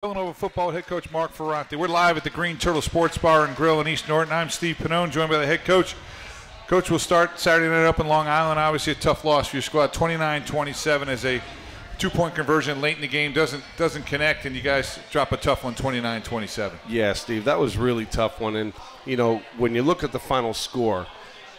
Villanova football head coach Mark Ferrante. We're live at the Green Turtle Sports Bar and Grill in East Norton. I'm Steve Pannone, joined by the head coach. Coach, will start Saturday night up in Long Island. Obviously a tough loss for your squad, 29-27 as a two-point conversion late in the game doesn't connect, and you guys drop a tough one, 29-27. Yeah, Steve, that was a really tough one. And, you know, when you look at the final score,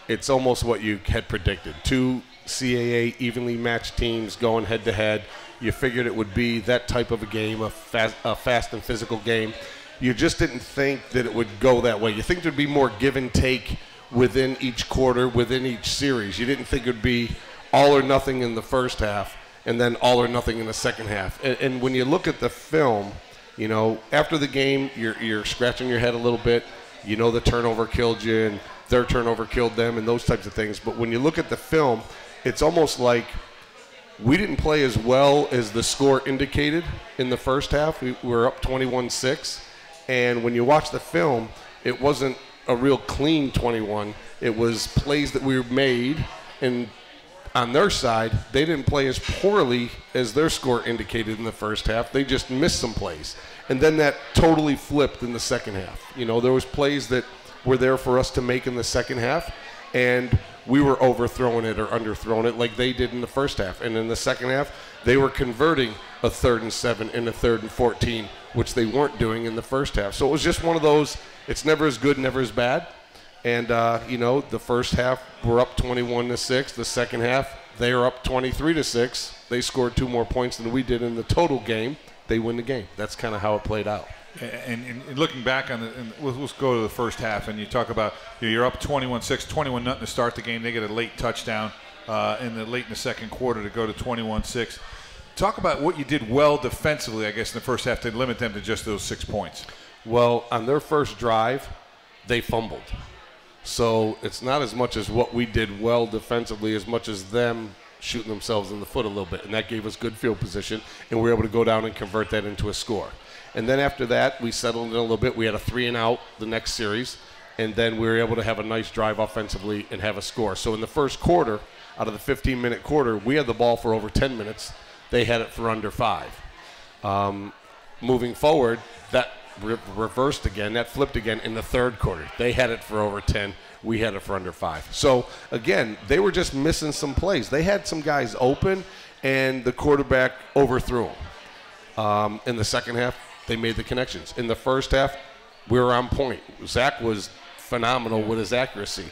it's almost what you had predicted. Two CAA evenly matched teams going head-to-head. You figured it would be that type of a game, a fast and physical game. You just didn't think that it would go that way. You think there'd be more give and take within each quarter, within each series. You didn't think it would be all or nothing in the first half and then all or nothing in the second half. And when you look at the film, you know, after the game, you're scratching your head a little bit. You know the turnover killed you and their turnover killed them and those types of things. But when you look at the film, it's almost like we didn't play as well as the score indicated in the first half. We were up 21-6. And when you watch the film, it wasn't a real clean 21. It was plays that we made, and on their side, they didn't play as poorly as their score indicated in the first half. They just missed some plays. And then that totally flipped in the second half. You know, there was plays that were there for us to make in the second half, and we were overthrowing it or underthrowing it like they did in the first half. And in the second half, they were converting a 3rd and 7 and a 3rd and 14, which they weren't doing in the first half. So it was just one of those, it's never as good, never as bad. And, you know, the first half, we're up 21-6. The second half, they are up 23-6. They scored 2 more points than we did in the total game. They win the game. That's kind of how it played out. And looking back on let's go to the first half, and you talk about you're up 21-6, 21-0 to start the game. They get a late touchdown late in the second quarter to go to 21-6. Talk about what you did well defensively, I guess, in the first half to limit them to just those 6 points. Well, on their first drive, they fumbled. So it's not as much as what we did well defensively as much as them shooting themselves in the foot a little bit. And that gave us good field position, and we were able to go down and convert that into a score. And then after that, we settled in a little bit. We had a 3-and-out the next series, and then we were able to have a nice drive offensively and have a score. So in the first quarter, out of the 15-minute quarter, we had the ball for over 10 minutes. They had it for under 5. Moving forward, that reversed again. That flipped again in the third quarter. They had it for over 10. We had it for under 5. So, again, they were just missing some plays. They had some guys open, and the quarterback overthrew them. In the second half, they made the connections. In the first half, we were on point. Zach was phenomenal with his accuracy.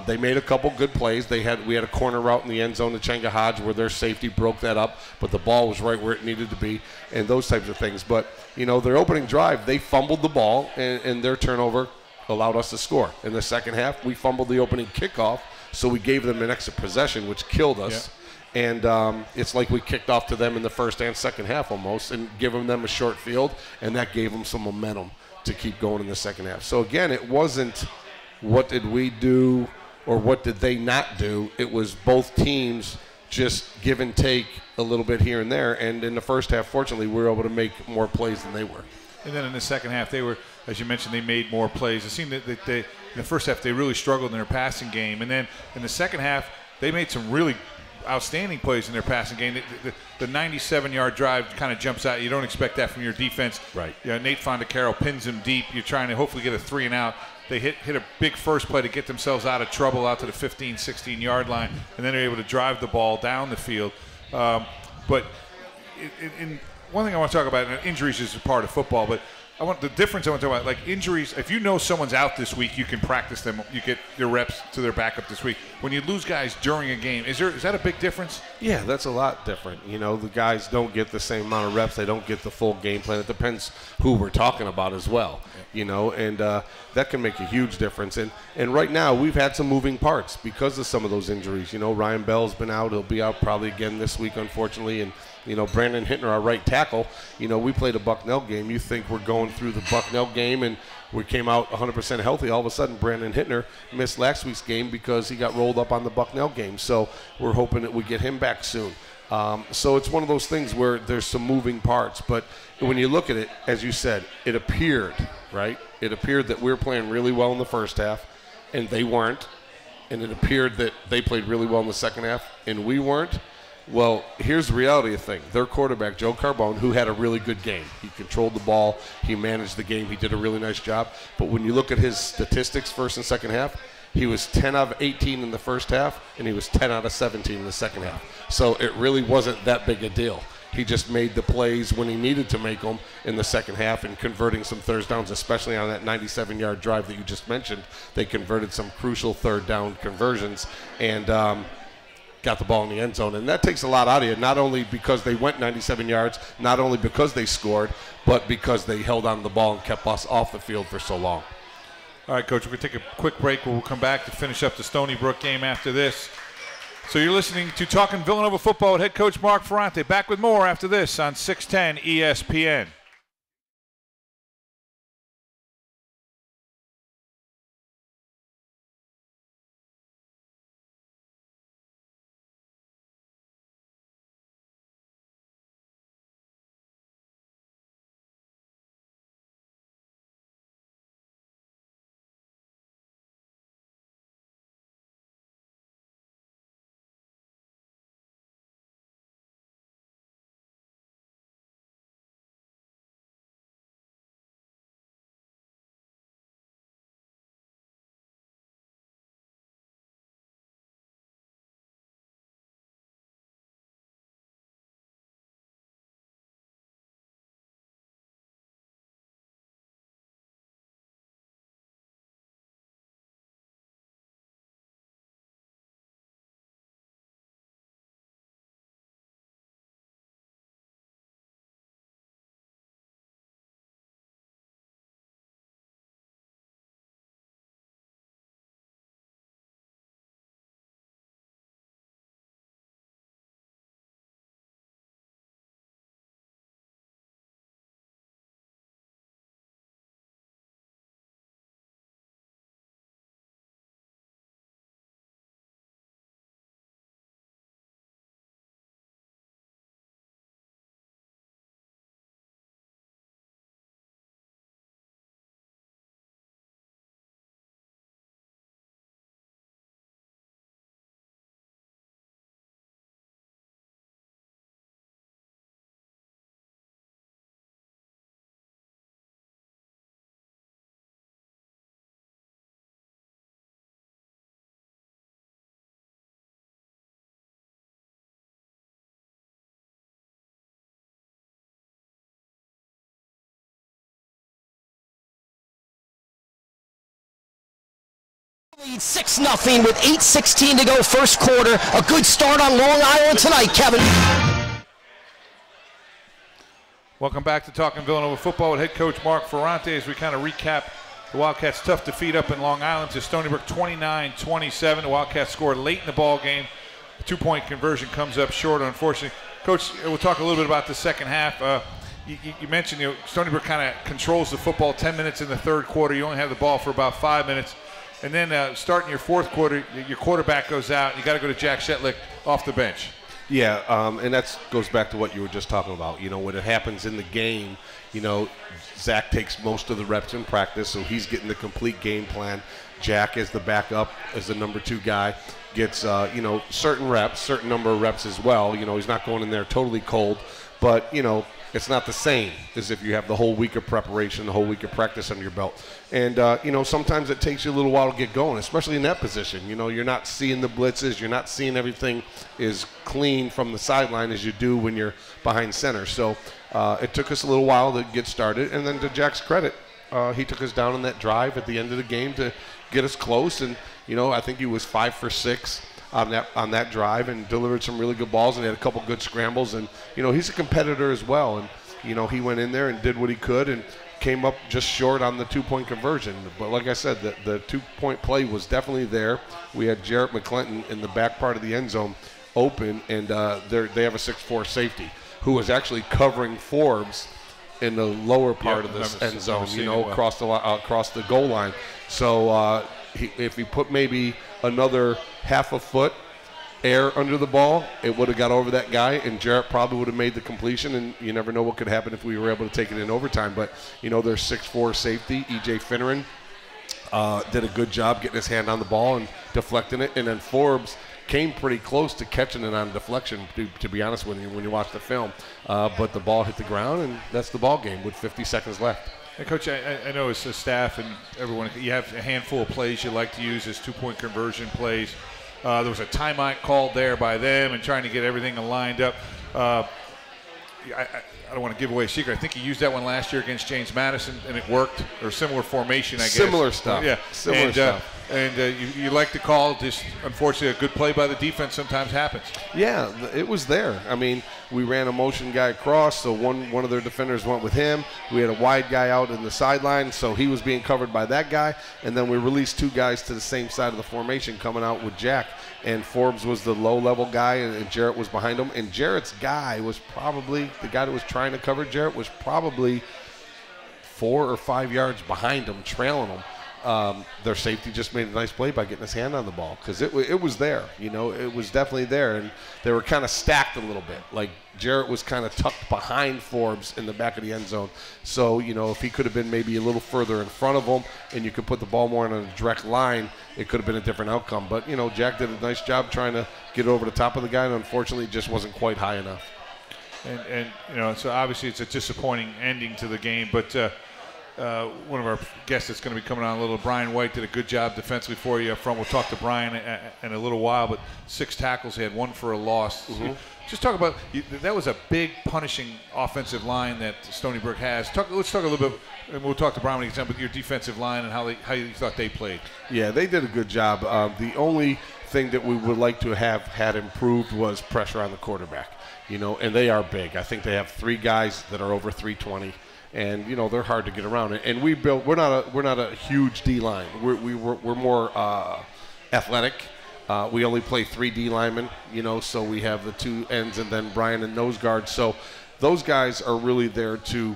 They made a couple good plays. We had a corner route in the end zone to Chenga Hodge where their safety broke that up, but the ball was right where it needed to be, and those types of things. But, you know, their opening drive, they fumbled the ball, and their turnover allowed us to score. In the second half, we fumbled the opening kickoff, so we gave them an extra possession, which killed us. Yeah. And it's like we kicked off to them in the first and second half almost and giving them a short field, and that gave them some momentum to keep going in the second half. So, again, it wasn't what did we do or what did they not do. It was both teams just give and take a little bit here and there. And in the first half, fortunately, we were able to make more plays than they were. And then in the second half, they were, as you mentioned, they made more plays. It seemed that they, in the first half, they really struggled in their passing game. And then in the second half, they made some really outstanding plays in their passing game. The 97-yard drive kind of jumps out. You don't expect that from your defense. Right. You know, Nate Fondacaro pins him deep. You're trying to hopefully get a 3-and-out. They hit a big first play to get themselves out of trouble out to the 15, 16-yard line, and then they're able to drive the ball down the field. But one thing I want to talk about, and injuries is a part of football, but I want to talk about, like injuries. If you know someone's out this week, you can practice them. You get your reps to their backup this week. When you lose guys during a game, is that a big difference? Yeah, that's a lot different. You know, the guys don't get the same amount of reps. They don't get the full game plan. It depends who we're talking about as well. Yeah. You know, and that can make a huge difference. And right now we've had some moving parts because of some of those injuries. You know, Ryan Bell's been out. He'll be out probably again this week, unfortunately. And you know, Brandon Hittner, our right tackle, you know, we played a Bucknell game. You think we're going through the Bucknell game and we came out 100% healthy. All of a sudden, Brandon Hittner missed last week's game because he got rolled up on the Bucknell game. So we're hoping that we get him back soon. So it's one of those things where there's some moving parts. But when you look at it, as you said, it appeared, right? It appeared that we were playing really well in the first half, and they weren't. And it appeared that they played really well in the second half, and we weren't. Well, here's the reality of the thing. Their quarterback, Joe Carbone, who had a really good game. He controlled the ball. He managed the game. He did a really nice job. But when you look at his statistics first and second half, he was 10 out of 18 in the first half, and he was 10 out of 17 in the second half. So it really wasn't that big a deal. He just made the plays when he needed to make them in the second half and converting some third downs, especially on that 97-yard drive that you just mentioned. They converted some crucial third down conversions and got the ball in the end zone. And that takes a lot out of you, not only because they went 97 yards, not only because they scored, but because they held on to the ball and kept us off the field for so long. All right, Coach, we're going to take a quick break. We'll come back to finish up the Stony Brook game after this. So you're listening to Talking Villanova Football with head coach Mark Ferrante. Back with more after this on 610 ESPN. Lead 6-0 with 8:16 to go first quarter. A good start on Long Island tonight, Kevin. Welcome back to Talking Villanova Football with head coach Mark Ferrante as we kind of recap the Wildcats' tough defeat up in Long Island to Stony Brook 29-27. The Wildcats scored late in the ball game. The two-point conversion comes up short, unfortunately. Coach, we'll talk a little bit about the second half. You mentioned Stony Brook kind of controls the football 10 minutes in the third quarter. You only have the ball for about 5 minutes. And then starting your fourth quarter, your quarterback goes out, and you got to go to Jack Shetlick off the bench. Yeah, and that goes back to what you were just talking about. When it happens in the game, Zach takes most of the reps in practice, so he's getting the complete game plan. Jack, as the backup, as the number 2 guy, gets, certain reps, certain number of reps as well. He's not going in there totally cold, but, it's not the same as if you have the whole week of preparation, the whole week of practice under your belt. And, sometimes it takes you a little while to get going, especially in that position. You're not seeing the blitzes. You're not seeing everything as clean from the sideline as you do when you're behind center. So it took us a little while to get started. And then to Jack's credit, he took us down on that drive at the end of the game to get us close. And, I think he was 5 for 6. On that drive and delivered some really good balls and had a couple good scrambles. And, he's a competitor as well. And, he went in there and did what he could and came up just short on the two-point conversion. But like I said, the two-point play was definitely there. We had Jarrett McClinton in the back part of the end zone open, and they have a 6'4" safety who was actually covering Forbes in the lower part of this end zone, across the goal line. So if he put maybe another half a foot air under the ball, it would have got over that guy, and Jarrett probably would have made the completion, and you never know what could happen if we were able to take it in overtime. But, their 6'4" safety, E.J. Finneran, did a good job getting his hand on the ball and deflecting it. And then Forbes came pretty close to catching it on deflection, to be honest with you, when you watch the film. But the ball hit the ground, and that's the ball game with 50 seconds left. Hey, Coach, I know as a staff and everyone, you have a handful of plays you like to use as two-point conversion plays. There was a timeout called there by them and trying to get everything lined up. I don't want to give away a secret. I think he used that one last year against James Madison, and it worked. Or similar formation, I guess. Similar stuff. Yeah. Similar stuff. You like the call. Just unfortunately, a good play by the defense sometimes happens. Yeah, it was there. I mean, we ran a motion guy across, so one of their defenders went with him. We had a wide guy out in the sideline, so he was being covered by that guy. And then we released two guys to the same side of the formation coming out with Jack. And Forbes was the low-level guy, and Jarrett was behind him. And Jarrett's guy was probably, the guy that was trying to cover Jarrett was probably 4 or 5 yards behind him, trailing him. Their safety just made a nice play by getting his hand on the ball because it was there. It was definitely there. And they were kind of stacked a little bit. Like Jarrett was kind of tucked behind Forbes in the back of the end zone. So, if he could have been maybe a little further in front of him and you could put the ball more on a direct line, it could have been a different outcome. But, Jack did a nice job trying to get over the top of the guy, and unfortunately it just wasn't quite high enough. And so obviously it's a disappointing ending to the game, but one of our guests that's going to be coming on a little, Brian White, did a good job defensively for you up front. We'll talk to Brian in a little while, but 6 tackles. He had 1 for a loss. Mm-hmm. Just talk about that was a big punishing offensive line that Stony Brook has. Let's talk a little bit, and we'll talk to Brian when he gets on, but your defensive line and how you thought they played. Yeah, they did a good job. The only thing that we would like to have had improved was pressure on the quarterback. And they are big. I think they have 3 guys that are over 320. And they're hard to get around. And we're not a huge D line. We're more athletic. We only play 3 D linemen. So we have the 2 ends and then Brian and nose guard. So those guys are really there to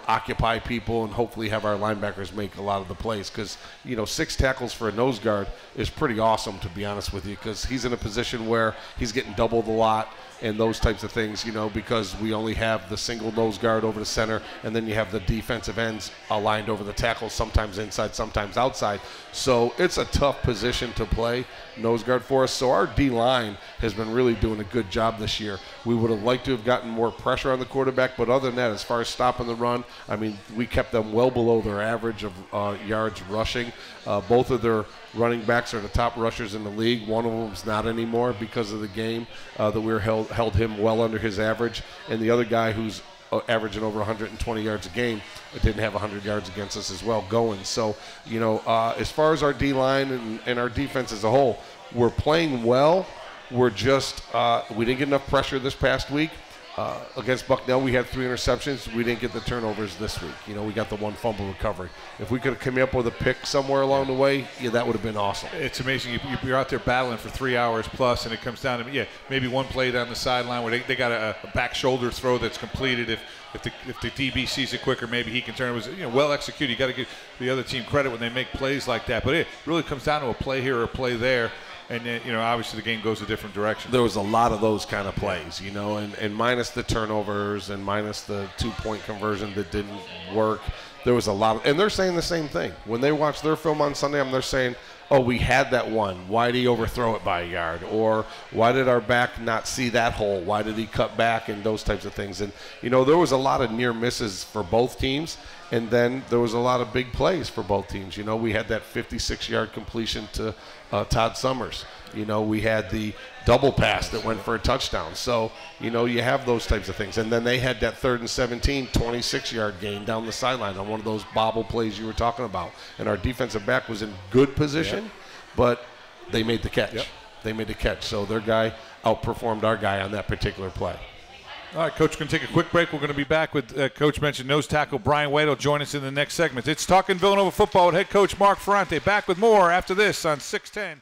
occupy people and hopefully have our linebackers make a lot of the plays. Because 6 tackles for a nose guard is pretty awesome, to be honest with you. Because he's in a position where he's getting doubled a lot. And those types of things, because we only have the single nose guard over the center, and then you have the defensive ends aligned over the tackles, sometimes inside, sometimes outside. So it's a tough position to play nose guard for us. So our D-line has been really doing a good job this year. We would have liked to have gotten more pressure on the quarterback, but other than that, as far as stopping the run, I mean, we kept them well below their average of yards rushing. Both of their running backs are the top rushers in the league. One of them's not anymore because of the game that we held him well under his average. And the other guy who's averaging over 120 yards a game didn't have 100 yards against us as well going. So, as far as our D-line and our defense as a whole, we're playing well. We're just we didn't get enough pressure this past week. Against Bucknell, we had 3 interceptions. We didn't get the turnovers this week. We got the 1 fumble recovery. If we could have come up with a pick somewhere along the way, that would have been awesome. It's amazing. You're out there battling for 3 hours plus, and it comes down to maybe one play down the sideline where they got a back shoulder throw that's completed. If the DB sees it quicker, maybe he can turn. It was well executed. You got to give the other team credit when they make plays like that. But it really comes down to a play here or a play there. And obviously the game goes a different direction. There was a lot of those kind of plays, and minus the turnovers and minus the 2-point conversion that didn't work, there was a lot of, and they're saying the same thing. When they watch their film on Sunday, they're saying, oh, we had that one. Why did he overthrow it by a yard? Or why did our back not see that hole? Why did he cut back? And those types of things. And, there was a lot of near misses for both teams. And then there was a lot of big plays for both teams. We had that 56-yard completion to Todd Summers. We had the double pass that went for a touchdown. So, you have those types of things. And then they had that 3rd and 17, 26-yard gain down the sideline on one of those bobble plays you were talking about. And our defensive back was in good position, but they made the catch. Yep. They made the catch. So their guy outperformed our guy on that particular play. All right, Coach, we're going to take a quick break. We're going to be back with Coach mentioned nose tackle Brian White will join us in the next segment. It's Talking Villanova Football with head coach Mark Ferrante. Back with more after this on 610.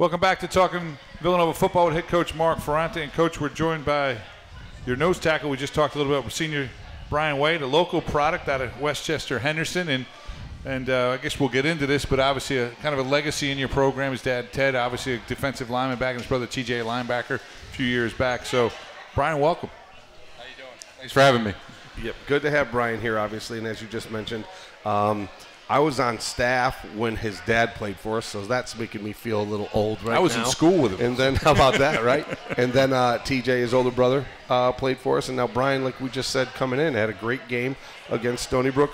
Welcome back to Talking Villanova Football with head coach Mark Ferrante. And, Coach, we're joined by your nose tackle. We just talked a little bit about senior Brian Wade, a local product out of Westchester Henderson. And I guess we'll get into this, but obviously a kind of a legacy in your program. His dad, Ted, obviously a defensive lineman back, and his brother, TJ, a linebacker a few years back. So, Brian, welcome. How you doing? Thanks for having me. Yep, good to have Brian here, obviously, and as you just mentioned, I was on staff when his dad played for us, so that's making me feel a little old right now. I was in school with him. And then, how about that, right? And then TJ, his older brother, played for us, and now Brian, like we just said, coming in, had a great game against Stony Brook.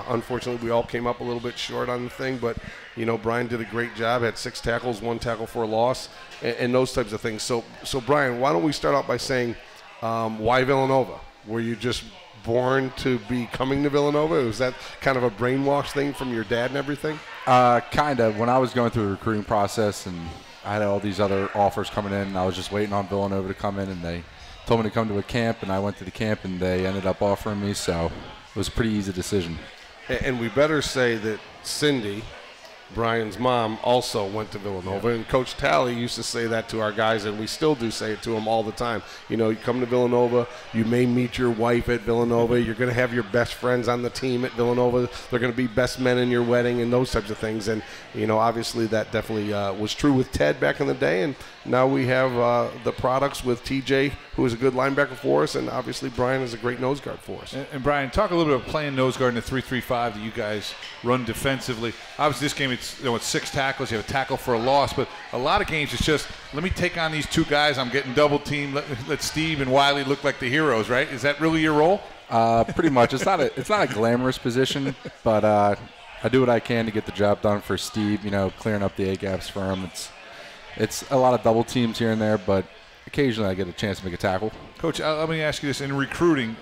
Unfortunately, we all came up a little bit short on the thing, but, you know, Brian did a great job, had 6 tackles, 1 tackle for a loss, and those types of things. So, Brian, why don't we start out by saying, why Villanova? Were you just born to be coming to Villanova? Was that kind of a brainwash thing from your dad and everything? Kind of. When I was going through the recruiting process and I had all these other offers coming in, and I was just waiting on Villanova to come in, and they told me to come to a camp, and I went to the camp, and they ended up offering me, so it was a pretty easy decision. And we better say that Cindy, Brian's mom, also went to Villanova, and Coach Talley used to say that to our guys, and we still do say it to them all the time. You know, you come to Villanova, you may meet your wife at Villanova, you're going to have your best friends on the team at Villanova, they're going to be best men in your wedding and those types of things. And, you know, obviously that definitely was true with Ted back in the day, and now we have the products with TJ, who is a good linebacker for us, and obviously Brian is a great nose guard for us. And Brian, talk a little bit about playing nose guard in the 3-3-5 that you guys run defensively. Obviously this game, it's 6 tackles, you have a tackle for a loss, but a lot of games it's just, let me take on these 2 guys, I'm getting double teamed, let Steve and Wiley look like the heroes, right? Is that really your role? Pretty much. It's not a glamorous position, but I do what I can to get the job done for Steve, you know, clearing up the A-gaps for him. It's a lot of double teams here and there, but occasionally I get a chance to make a tackle. Coach, let me ask you this. In recruiting,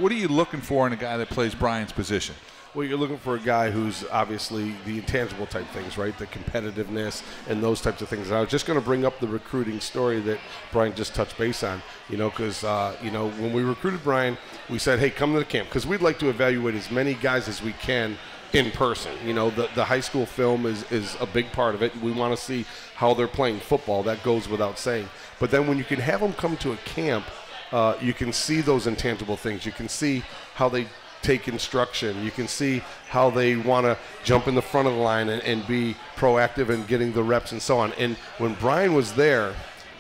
what are you looking for in a guy that plays Brian's position? Well, you're looking for a guy who's obviously the intangible type things, right? The competitiveness and those types of things. And I was just going to bring up the recruiting story that Brian just touched base on, you know, because, you know, when we recruited Brian, we said, hey, come to the camp, because we'd like to evaluate as many guys as we can in person. You know, the high school film is a big part of it. We want to see how they're playing football. That goes without saying. But then when you can have them come to a camp, you can see those intangible things. You can see how they take instruction. You can see how they want to jump in the front of the line and be proactive in getting the reps and so on. And when Brian was there,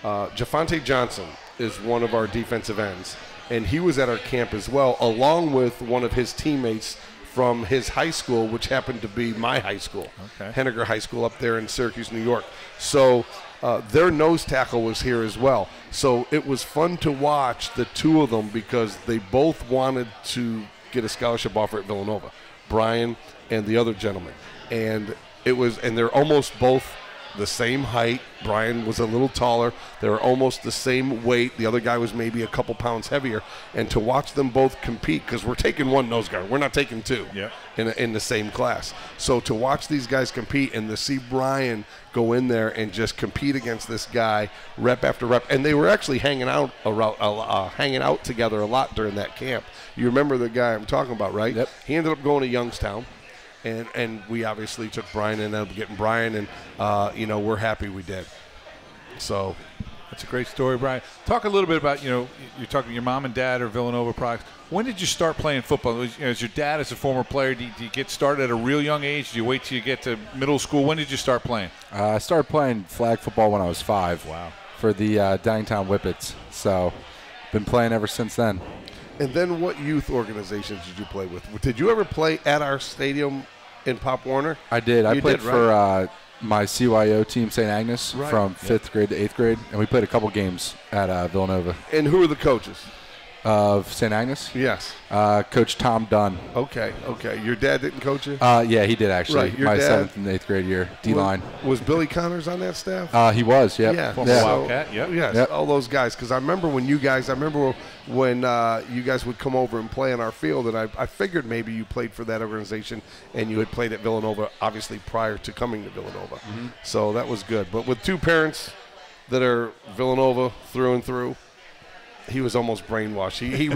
Jafonte Johnson is one of our defensive ends, and he was at our camp as well, along with one of his teammates from his high school, which happened to be my high school, Henniger High School up there in Syracuse, New York. So their nose tackle was here as well. So it was fun to watch the 2 of them because they both wanted to get a scholarship offer at Villanova, Brian and the other gentleman. And they're almost both the same height. Brian was a little taller. They were almost the same weight. The other guy was maybe a couple pounds heavier. And to watch them both compete, because we're taking 1 nose guard, we're not taking 2 in the same class. So to watch these guys compete and to see Brian go in there and just compete against this guy rep after rep, and they were actually hanging out together a lot during that camp. You remember the guy I'm talking about, right? Yep. He ended up going to Youngstown. And we obviously took Brian and ended up getting Brian, and, you know, we're happy we did. So that's a great story, Brian. Talk a little bit about, you know, you're talking your mom and dad are Villanova products. When did you start playing football? As your dad as a former player, do you get started at a real young age? Do you wait till you get to middle school? When did you start playing? I started playing flag football when I was 5. Wow. For the Downtown Whippets, so been playing ever since then. And then what youth organizations did you play with? Did you ever play at our stadium in Pop Warner? I did. I played right? for my CYO team, St. Agnes, from 5th grade to 8th grade, and we played a couple games at Villanova. And who are the coaches? Of St. Agnes? Yes. Coach Tom Dunn. Okay. Your dad didn't coach you? Yeah, he did actually. Right. My dad, 7th and 8th grade year, D-line. Was Billy Connors on that staff? He was, yep. Yeah. Former Wildcat, yep. Yes, yep. All those guys. Because I remember when you guys would come over and play on our field, and I figured maybe you played for that organization and you had played at Villanova, obviously, prior to coming to Villanova. Mm-hmm. So that was good. But with 2 parents that are Villanova through and through, he was almost brainwashed. He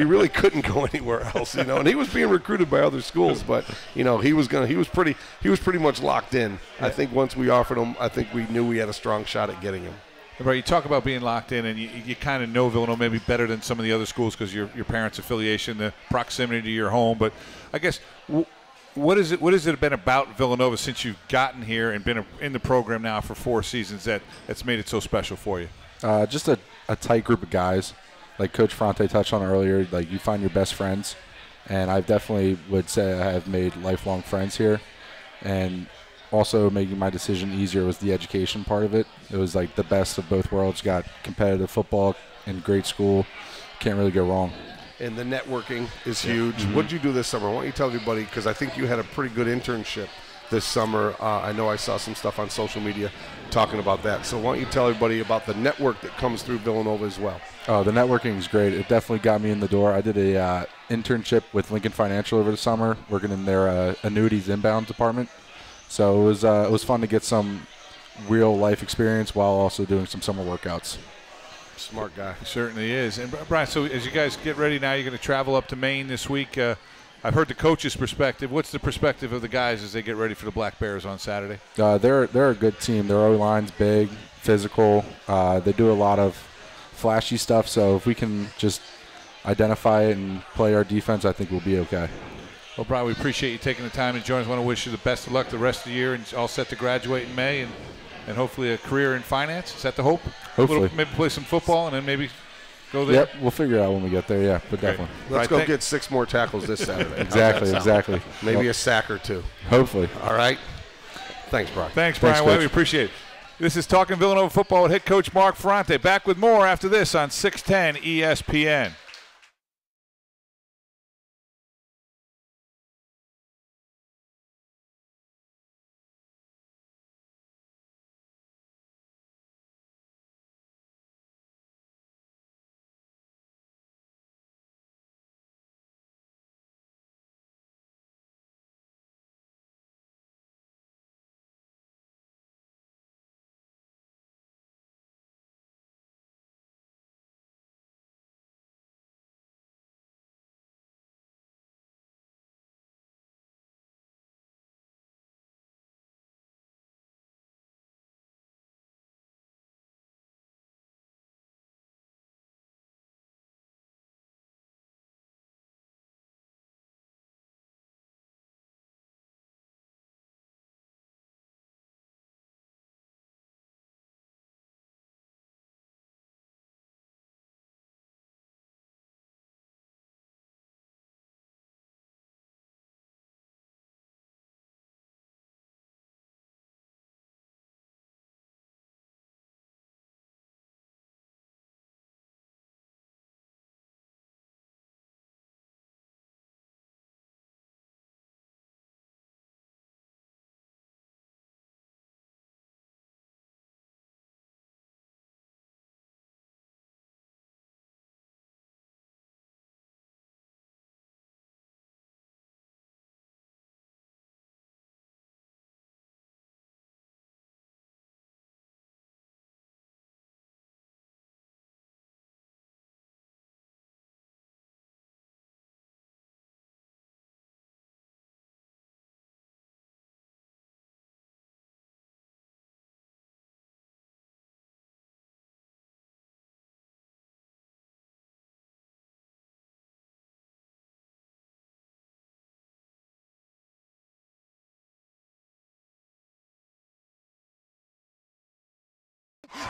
really couldn't go anywhere else, you know. And he was being recruited by other schools, but you know, he was pretty much locked in. I think once we offered him, I think we knew we had a strong shot at getting him. Right, you talk about being locked in, and you kind of know Villanova maybe better than some of the other schools because your parents' affiliation, the proximity to your home. But I guess what has it been about Villanova since you've gotten here and been in the program now for 4 seasons that's made it so special for you? Just a tight group of guys. Like Coach Ferrante touched on earlier, like you find your best friends. And I definitely would say I have made lifelong friends here. And also making my decision easier was the education part of it. It was like the best of both worlds. Got competitive football and great school. Can't really go wrong. And the networking is huge. Mm-hmm. What did you do this summer? Why don't you tell everybody, because I think you had a pretty good internship this summer. I know I saw some stuff on social media talking about that. So why don't you tell everybody about the network that comes through Villanova as well? Oh, the networking is great. It definitely got me in the door. I did a internship with Lincoln Financial over the summer, working in their annuities inbound department. So it was fun to get some real life experience while also doing some summer workouts. Smart guy. He certainly is. And Brian, so as you guys get ready now, you're going to travel up to Maine this week. I've heard the coach's perspective. What's the perspective of the guys as they get ready for the Black Bears on Saturday? They're a good team. Their O-line's big, physical. They do a lot of flashy stuff. So if we can just identify it and play our defense, I think we'll be okay. Well, Brian, we appreciate you taking the time to join us. I want to wish you the best of luck the rest of the year, and all set to graduate in May, and hopefully a career in finance. Is that the hope? Hopefully. Maybe play some football and then maybe go there? Yep, we'll figure it out when we get there, yeah, but definitely. Let's go get 6 more tackles this Saturday. Exactly. Maybe a sack or 2. Hopefully. All right. Thanks, Brian. Thanks, Brian. Well, we appreciate it. This is Talking Villanova Football with head coach Mark Ferrante. Back with more after this on 610 ESPN.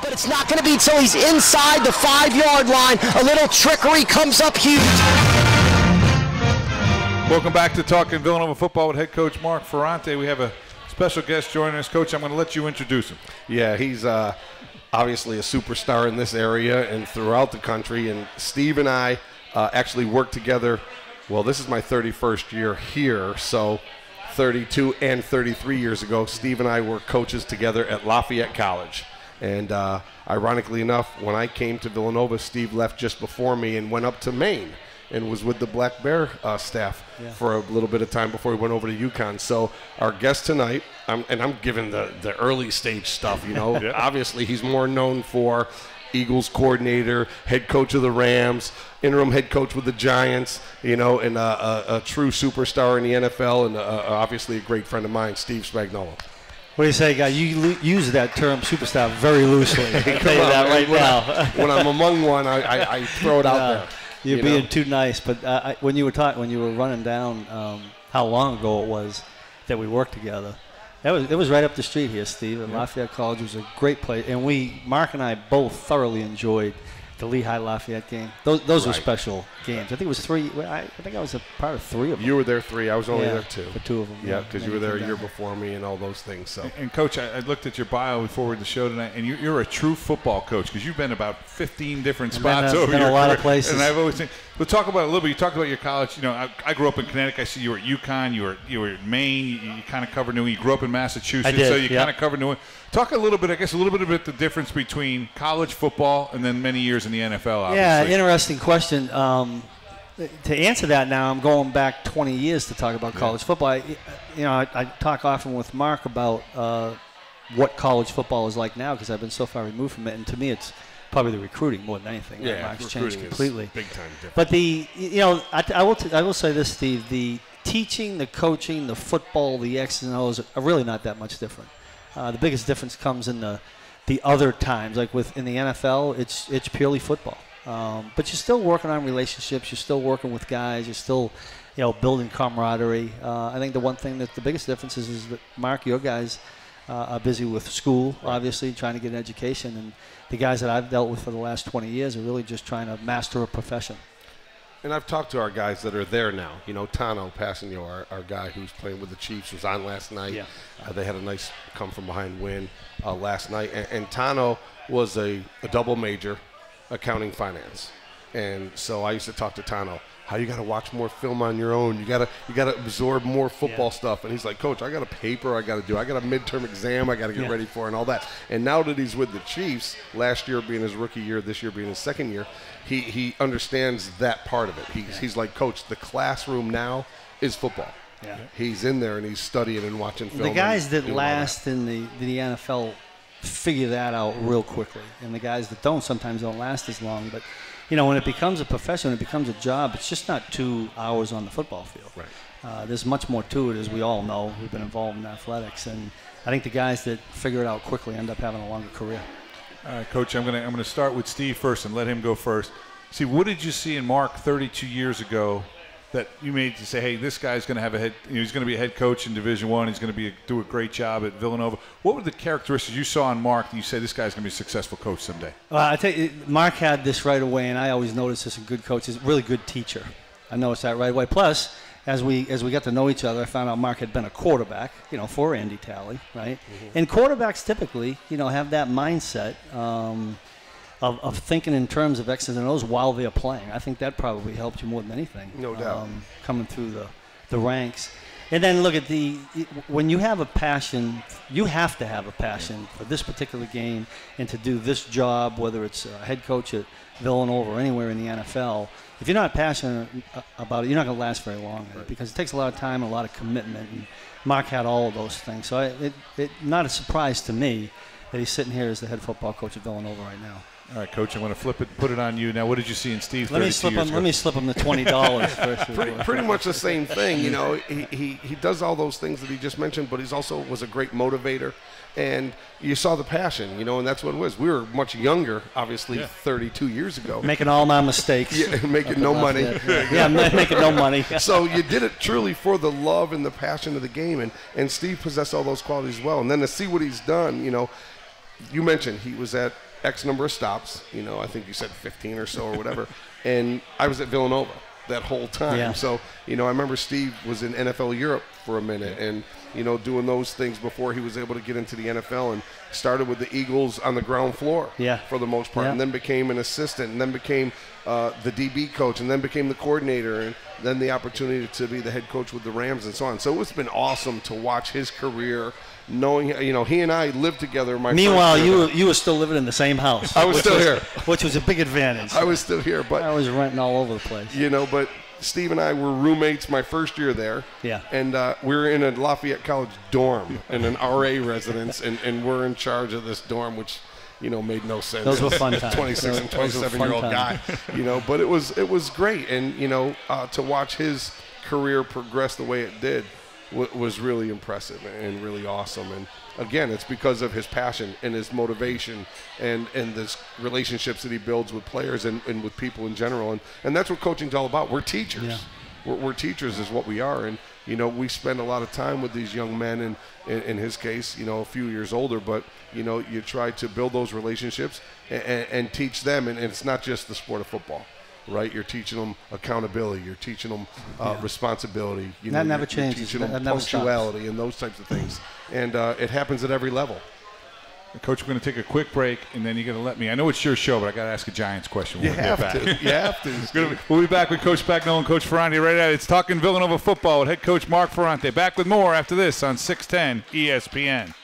But it's not going to be until he's inside the 5-yard line. A little trickery comes up huge. Welcome back to Talking Villanova Football with head coach Mark Ferrante. We have a special guest joining us. Coach, I'm going to let you introduce him. Yeah, he's obviously a superstar in this area and throughout the country. And Steve and I actually worked together. Well, this is my 31st year here, so 32 and 33 years ago, Steve and I were coaches together at Lafayette College. And ironically enough, when I came to Villanova, Steve left just before me and went up to Maine and was with the Black Bear staff for a little bit of time before he went over to UConn. So our guest tonight, I'm giving the early stage stuff, you know. Obviously, he's more known for Eagles coordinator, head coach of the Rams, interim head coach with the Giants, and a true superstar in the NFL, and obviously a great friend of mine, Steve Spagnuolo. What do you say, guy? You use that term superstar very loosely. I tell you that right now. When I'm among one, I throw it out there. You're being too nice, but when you were running down how long ago it was that we worked together, it was right up the street here, Steve. And Lafayette College was a great place, and Mark and I both thoroughly enjoyed the Lehigh Lafayette game. Those were special games. I think it was 3. I think I was a part of 3 of them. You were there 3. I was only there 2. For 2 of them. Yeah, because you were there a year before me and all those things. So. And Coach, I looked at your bio before the show tonight, and you're a true football coach because you've been about 15 different spots over your a lot career. of places. And I've always seen. We'll talk about it a little bit. You talked about your college. I grew up in Connecticut. I see you were at UConn. You were at Maine. You kind of covered New England. You grew up in Massachusetts. I did, so you kind of covered New England. Talk a little bit about the difference between college football and then many years in the NFL, obviously. Yeah, interesting question. To answer that now, I'm going back 20 years to talk about college football. I talk often with Mark about what college football is like now because I've been so far removed from it, and to me it's probably the recruiting more than anything. Yeah, Mark's changed completely. Big time different. But I will say this, Steve, the teaching, the coaching, the football, the X's and O's are really not that much different. The biggest difference comes in the other times, like in the NFL, it's purely football. But you're still working on relationships. You're still working with guys. You're still, building camaraderie. I think the one thing that the biggest difference is that, Mark, your guys are busy with school, obviously, trying to get an education. And the guys that I've dealt with for the last 20 years are really just trying to master a profession. And I've talked to our guys that are there now. Tano Passanio, our guy who's playing with the Chiefs, was on last night. Yeah. They had a nice come-from-behind win last night. And Tano was a double major, accounting finance. And so I used to talk to Tano, how you got to watch more film on your own. You got to absorb more football stuff. And he's like, Coach, I got a paper I got to do. I got a midterm exam I got to get ready for and all that. And now that he's with the Chiefs, last year being his rookie year, this year being his second year, he understands that part of it. He's like, Coach, the classroom now is football. Yeah. He's in there and he's studying and watching film. The guys that last in the NFL figure that out real quickly. And the guys that sometimes don't last as long. But when it becomes a profession, it becomes a job, it's just not 2 hours on the football field. Right. There's much more to it, as we all know, who've been involved in athletics. And I think the guys that figure it out quickly end up having a longer career. All right, Coach, I'm gonna start with Steve first and let him go first. See, what did you see in Mark 32 years ago that you made to say, hey, this guy's going to have he's going to be a head coach in Division I. He's going to do a great job at Villanova. What were the characteristics you saw in Mark that you say this guy's going to be a successful coach someday? Well, I tell you, Mark had this right away, and I always noticed this in good coaches. Really good teacher. I noticed that right away. Plus, as we got to know each other, I found out Mark had been a quarterback, for Andy Talley, right? Mm-hmm. And quarterbacks typically, have that mindset of thinking in terms of X's and O's while they're playing. I think that probably helped you more than anything. No doubt. Coming through the ranks. And then look at when you have a passion, you have to have a passion for this particular game and to do this job, whether it's a head coach at Villanova or anywhere in the NFL. If you're not passionate about it, you're not going to last very long because it takes a lot of time and a lot of commitment. And Mark had all of those things. So it's not a surprise to me that he's sitting here as the head football coach at Villanova right now. All right, Coach, I'm going to flip it, put it on you. Now, what did you see in Steve 32 years ago? Let me slip him the $20 first. Pretty much the same thing. He does all those things that he just mentioned, but he's also was a great motivator. And you saw the passion, and that's what it was. We were much younger, obviously, 32 years ago. Making all my mistakes. Yeah, making no money. Making no money. So you did it truly for the love and the passion of the game. And Steve possessed all those qualities as well. And then to see what he's done, you mentioned he was at X number of stops, I think you said 15 or so or whatever. And I was at Villanova that whole time. Yeah. So, I remember Steve was in NFL Europe for a minute and, doing those things before he was able to get into the NFL and started with the Eagles on the ground floor for the most part and then became an assistant and then became the DB coach and then became the coordinator and then the opportunity to be the head coach with the Rams and so on. So it's been awesome to watch his career knowing, he and I lived together. Meanwhile, you were still living in the same house. I was still here. Which was a big advantage. I was still here. But I was renting all over the place. But Steve and I were roommates my first year there. Yeah. And we were in a Lafayette College dorm in an RA residence, and we're in charge of this dorm, which, made no sense. Those were fun times. 26 and Those were 27-year-old fun guy, but it was great. And, to watch his career progress the way it did was really impressive and really awesome. And again, it's because of his passion and his motivation and this relationships that he builds with players and with people in general. And that's what coaching's all about. We're teachers. Yeah. We're teachers is what we are. And, we spend a lot of time with these young men, and in his case, a few years older, but, you try to build those relationships and teach them. And it's not just the sport of football. Right, you're teaching them accountability. You're teaching them responsibility. That never you're changes. teaching them That never punctuality stops. and those types of things. And it happens at every level. Coach, we're going to take a quick break, and then you're going to let me. I know it's your show, but I got to ask a Giants question. You have to. We'll be back with Coach Spagnuolo and Coach Ferrante right at it. It's Talking Villanova Football with head coach Mark Ferrante. Back with more after this on 610 ESPN.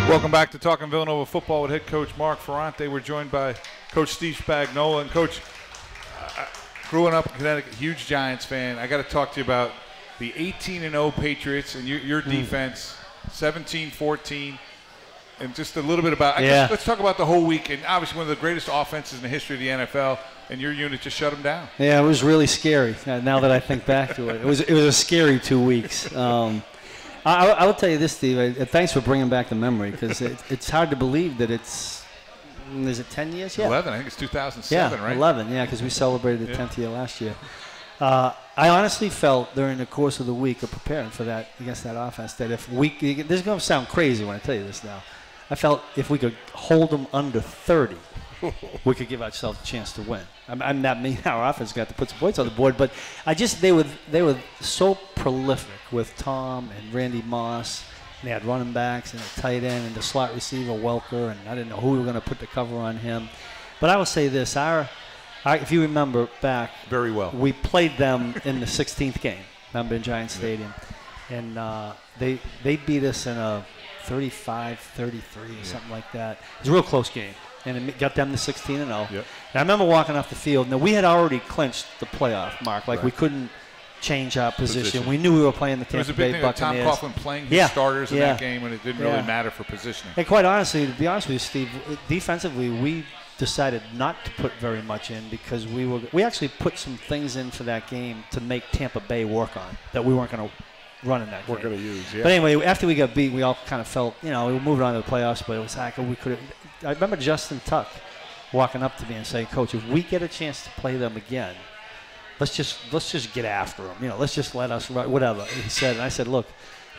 Welcome back to Talking Villanova Football with head coach Mark Ferrante. We're joined by Coach Steve Spagnuolo. And Coach, growing up in Connecticut, huge Giants fan. I got to talk to you about the 18-0 Patriots and your defense, 17-14, and just a little bit about. Let's talk about the whole week. And obviously, one of the greatest offenses in the history of the NFL, and your unit just shut them down. Yeah, it was really scary. Now that I think back to it, it was a scary 2 weeks. I will tell you this, Steve. Thanks for bringing back the memory, because it's hard to believe that is it 10 years? Yeah. 11. I think it's 2007, right? 11. Yeah, because we celebrated the 10th year last year. I honestly felt during the course of the week of preparing for that against that offense that if this is going to sound crazy when I tell you this now, I felt if we could hold them under 30, we could give ourselves a chance to win. I'm not mean our offense got to put some points on the board, but they were so prolific with Tom and Randy Moss. And they had running backs and a tight end and the slot receiver Welker, and I didn't know who we were going to put the cover on him. But I will say this: if you remember back, very well, we played them in the 16th game. Remember in Giant Stadium, and they beat us in a 35-33 or something like that. It was a real close game. And it got them to 16-0. Yep. And I remember walking off the field. Now, we had already clinched the playoff, Mark. Like, we couldn't change our position. We knew we were playing the Tampa Bay Buccaneers. It was a big thing Tom Coughlin playing his starters in that game, and it didn't really matter for positioning. And quite honestly, to be honest with you, Steve, defensively, we decided not to put very much in because we actually put some things in for that game to make Tampa Bay work on that we weren't going to running that game. We're going to use, yeah. But anyway, after we got beat, we all kind of felt, we were moving on to the playoffs, but it was like we could. I remember Justin Tuck walking up to me and saying, "Coach, if we get a chance to play them again, let's just get after them. Let's just let us run, whatever." He said, and I said, "Look,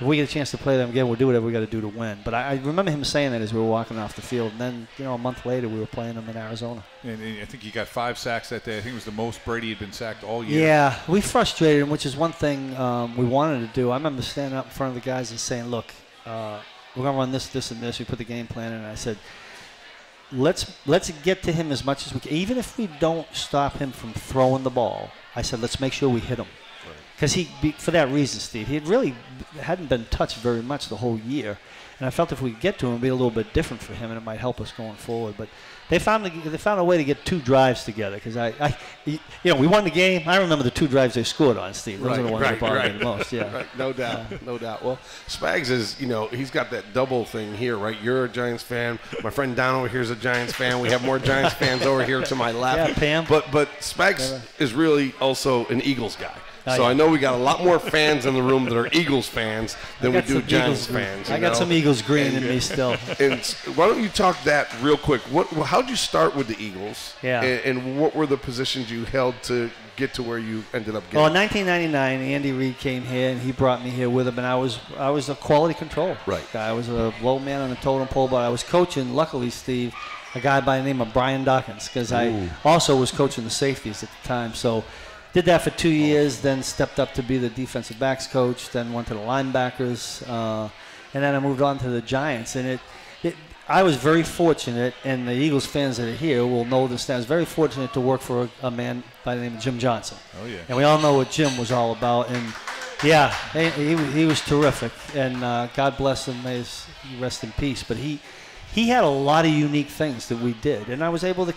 if we get a chance to play them again, we'll do whatever we got to do to win." But I remember him saying that as we were walking off the field. And then, a month later, we were playing them in Arizona. And I think he got 5 sacks that day. I think it was the most Brady had been sacked all year. Yeah, we frustrated him, which is one thing we wanted to do. I remember standing up in front of the guys and saying, "Look, we're going to run this, this, and this." We put the game plan in, and I said, let's get to him as much as we can. Even if we don't stop him from throwing the ball, I said, let's make sure we hit him. Because for that reason, Steve, he hadn't been touched very much the whole year. And I felt if we could get to him, it would be a little bit different for him, and it might help us going forward. But they found a way to get 2 drives together. Because we won the game. I remember the 2 drives they scored on, Steve. Those are the ones that bothered me the most. Yeah, right. No doubt, no doubt. Well, Spags is, he's got that double thing here, right? You're a Giants fan. My friend Don over here is a Giants fan. We have more Giants fans over here to my left. Yeah, Pam. But Spags is really also an Eagles guy. So I know we got a lot more fans in the room that are Eagles fans than we do Giants fans. I got some Eagles green in me still. And why don't you talk that real quick? How'd you start with the Eagles? Yeah. And what were the positions you held to get to where you ended up getting? Well, in 1999, Andy Reid came here, and he brought me here with him, and I was a quality control guy. I was a low man on the totem pole, but I was coaching, luckily, Steve, a guy by the name of Brian Dawkins, because I also was coaching the safeties at the time. So did that for 2 years, then stepped up to be the defensive backs coach, then went to the linebackers, and then I moved on to the Giants. And I was very fortunate, and the Eagles fans that are here will know this. I was very fortunate to work for a man by the name of Jim Johnson. Oh, yeah. And we all know what Jim was all about. And, yeah, he was terrific. And God bless him, may he rest in peace. But he had a lot of unique things that we did. And I was able to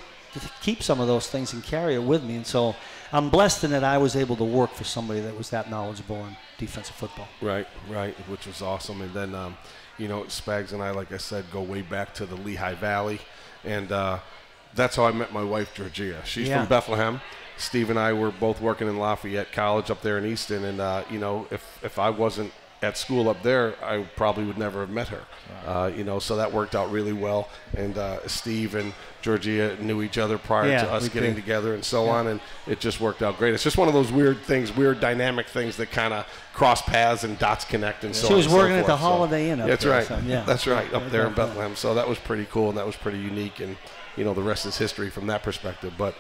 keep some of those things and carry it with me. And so I'm blessed in that I was able to work for somebody that was that knowledgeable in defensive football. Right, which was awesome. And then, Spags and I, like I said, go way back to the Lehigh Valley. And that's how I met my wife, Georgia. She's from Bethlehem. Steve and I were both working in Lafayette College up there in Easton. And, if I wasn't at school up there, I probably would never have met her. So that worked out really well. And Steve and Georgia knew each other prior to us getting together and so on, and it just worked out great. It's just one of those weird dynamic things that kind of cross paths and dots connect and so on. She was working at the forth. Holiday Inn up that's there. Right. So, yeah. That's right, up there in Bethlehem. So that was pretty cool, and that was pretty unique, and the rest is history from that perspective. But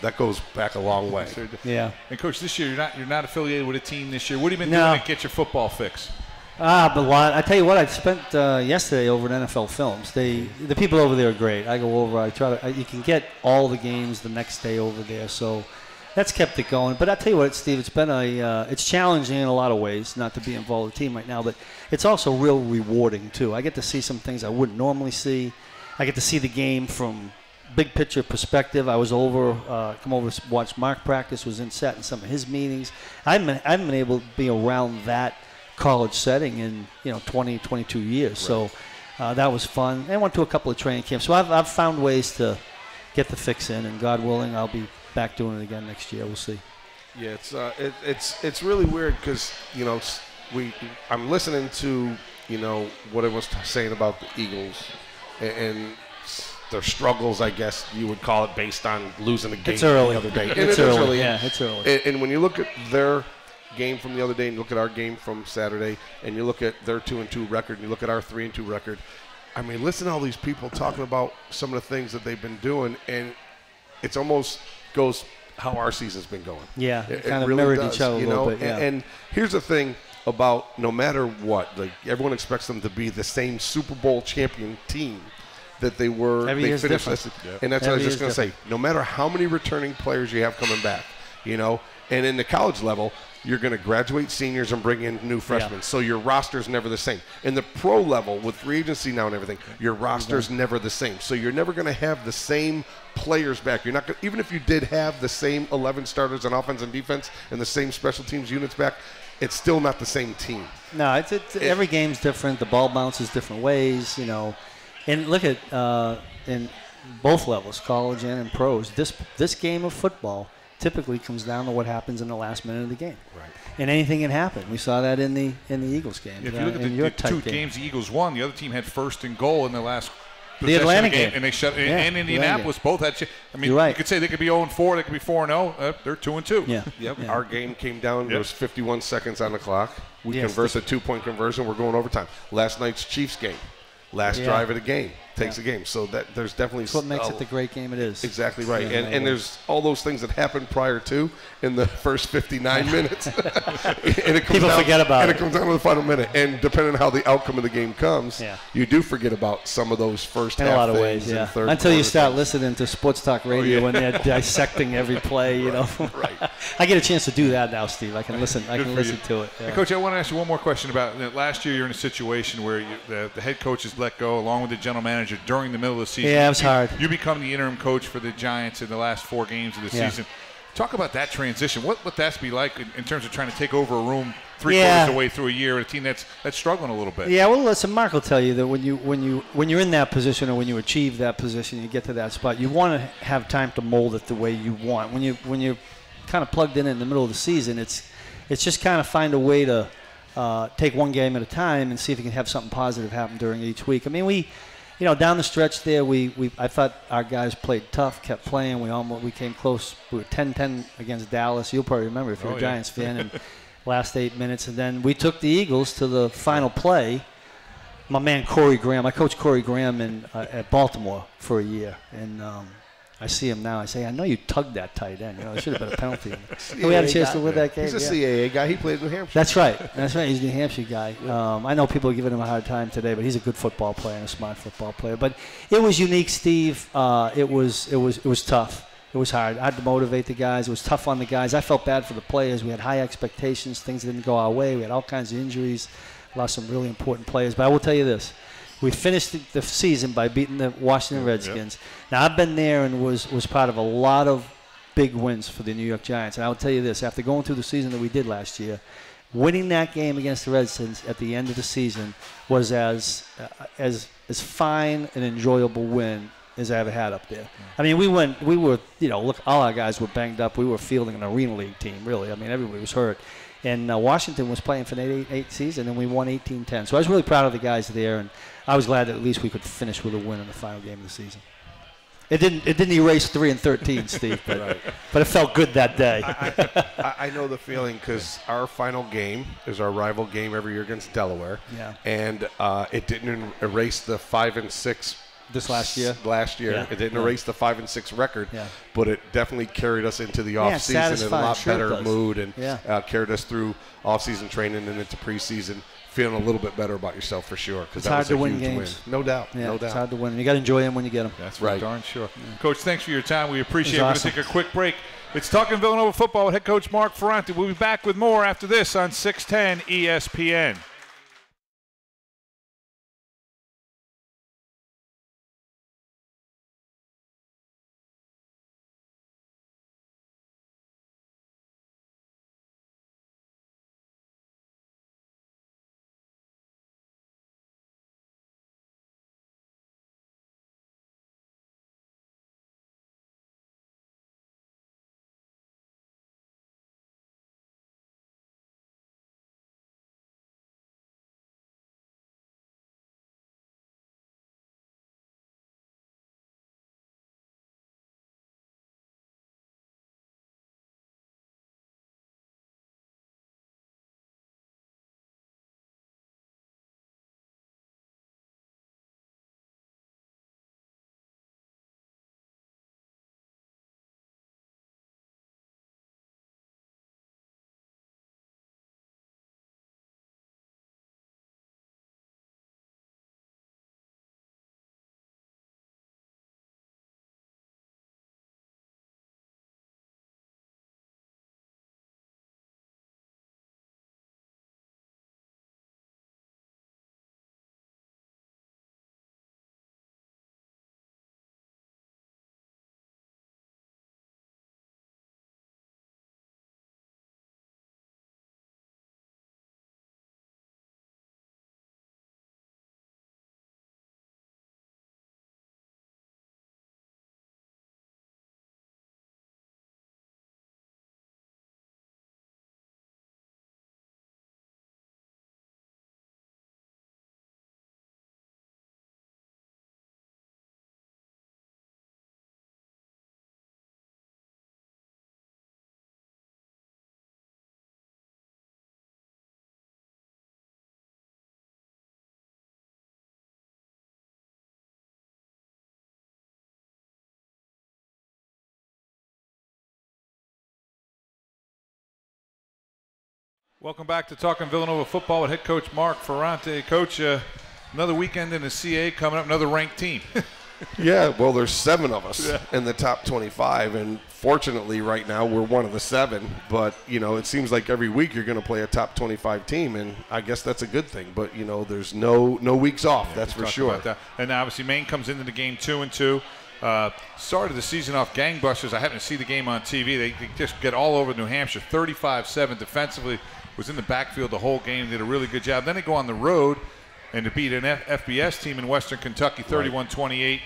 that goes back a long way. Yeah. And Coach, this year you're not affiliated with a team this year. What have you been doing to get your football fix? But I tell you what, I spent yesterday over at NFL Films. The people over there are great. I go over. You can get all the games the next day over there, so that's kept it going. But I tell you what, Steve, it's been it's challenging in a lot of ways not to be involved with the team right now, but it's also real rewarding too. I get to see some things I wouldn't normally see. I get to see the game from big picture perspective. I was come over to watch Mark practice. Was sat in some of his meetings. I haven't been able to be around that college setting in 20, 22 years. Right. So that was fun. And I went to a couple of training camps. So I've found ways to get the fix in, and God willing, I'll be back doing it again next year. We'll see. Yeah, it's really weird because I'm listening to what it was saying about the Eagles and their struggles, I guess you would call it, based on losing a game the other day. It's early. Yeah, it's early. And when you look at their game from the other day and look at our game from Saturday and you look at their 2-2 record and you look at our 3-2 record, I mean, listen to all these people talking about some of the things that they've been doing, and it's almost goes how our season's been going. Yeah, it kind of really mirrored does, each other a little bit. Yeah. And here's the thing about no matter what, like everyone expects them to be the same Super Bowl champion team that they were. Every year's different. And that's what I was just going to say. No matter how many returning players you have coming back, and in the college level, you're going to graduate seniors and bring in new freshmen. Yeah. So your roster's never the same. In the pro level, with free agency now and everything, your roster's never the same. So you're never going to have the same players back. You're not gonna, even if you did have the same 11 starters on offense and defense and the same special teams units back, it's still not the same team. No, every game's different. The ball bounces different ways, And look at in both levels, college and in pros, this game of football typically comes down to what happens in the last minute of the game. Right. And anything can happen. We saw that in the Eagles game. If you look at the two games the Eagles won, the other team had first and goal in the last the Atlanta game. And they shut. And Indianapolis both had. I mean, you could say they could be 0-4, they could be 4-0. They're 2-2. Yeah. Yep. Yeah. Our game came down. There was 51 seconds on the clock. We converted a 2-point conversion. We're going overtime. Last night's Chiefs game. Last drive of the game takes the game. So that there's definitely that's what makes it the great game it is. Exactly right. And there's all those things that happened prior to in the first 59 minutes. And it comes People forget about it. And it comes down to the final minute. And depending on how the outcome of the game comes, you do forget about some of those first half in a lot of things. ways, until you start listening to sports talk radio when they're dissecting every play, you know. Right. I get a chance to do that now, Steve. I can listen. I can listen to it. Yeah. Hey, Coach, I want to ask you one more question about last year. You're in a situation where the head coach is let go along with the general manager during the middle of the season. Yeah, it was hard. You become the interim coach for the Giants in the last 4 games of the season. Talk about that transition. What would that be like in terms of trying to take over a room 3/4 of the way through a year, a team that's struggling a little bit? Yeah, well, listen, Mark will tell you that when you're in that position or when you achieve that position, you get to that spot, you want to have time to mold it the way you want. When you're kind of plugged in the middle of the season, it's just kind of find a way to take one game at a time and see if you can have something positive happen during each week. I mean, down the stretch there, I thought our guys played tough, kept playing. We came close. We were 10-10 against Dallas. You'll probably remember if you're a Giants fan. And last 8 minutes, and then we took the Eagles to the final play. My man Corey Graham. I coached Corey Graham at Baltimore for a year, and I see him now. I say, I know you tugged that tight end. It should have been a penalty. We had a chance to win that game. He's a CAA guy. He played in New Hampshire. That's right. He's a New Hampshire guy. I know people are giving him a hard time today, but he's a good football player and a smart football player. But it was unique, Steve. It was tough. It was hard. I had to motivate the guys. It was tough on the guys. I felt bad for the players. We had high expectations. Things didn't go our way. We had all kinds of injuries. Lost some really important players. But I will tell you this. We finished the season by beating the Washington Redskins. Now, I've been there and was part of a lot of big wins for the New York Giants. And I will tell you this. After going through the season that we did last year, winning that game against the Redskins at the end of the season was as fine and enjoyable win as I ever had up there. I mean, look, all our guys were banged up. We were fielding an Arena League team, really. I mean, everybody was hurt. And Washington was playing for an 8 season, and we won 18-10. So I was really proud of the guys there, and I was glad that at least we could finish with a win in the final game of the season. It didn't erase 3-13, Steve, but it felt good that day. I know the feeling because our final game is our rival game every year against Delaware. Yeah. And it didn't erase the 5-6 this last year. Yeah. It didn't erase the 5-6 record, but it definitely carried us into the off season in a lot better mood and carried us through off season training and into preseason. Feeling a little bit better about yourself for sure because that was a huge win. No doubt. Yeah, no doubt. It's hard to win. You got to enjoy them when you get them. That's right. Darn sure. Yeah. Coach, thanks for your time. We appreciate it. We're going to take a quick break. It's Talking Villanova Football with head coach Mark Ferrante. We'll be back with more after this on 610 ESPN. Welcome back to Talking Villanova Football with head coach Mark Ferrante. Coach, another weekend in the CAA coming up, another ranked team. Yeah, well, there's 7 of us in the top 25, and fortunately right now we're one of the 7. But, it seems like every week you're going to play a top 25 team, and I guess that's a good thing. But, there's no weeks off, that's for sure. About that. And obviously Maine comes into the game 2-2. Started the season off gangbusters. I happened to see the game on TV. They just get all over New Hampshire, 35-7 defensively. Was in the backfield the whole game, did a really good job. Then they go on the road and to beat an FBS team in Western Kentucky 31-28,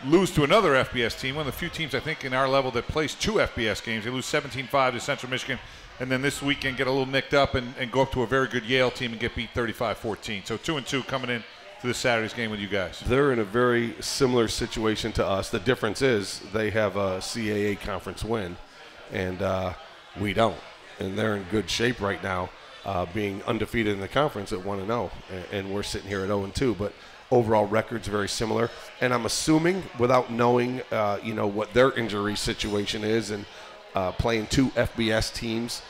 lose to another FBS team, one of the few teams I think in our level that plays 2 FBS games. They lose 17-5 to Central Michigan, and then this weekend get a little nicked up and go up to a very good Yale team and get beat 35-14. So 2-2 coming in to this Saturday's game with you guys. They're in a very similar situation to us. The difference is they have a CAA conference win, and we don't. And they're in good shape right now, being undefeated in the conference at 1-0, and we're sitting here at 0-2. But overall record's very similar. And I'm assuming, without knowing, what their injury situation is, and playing 2 FBS teams,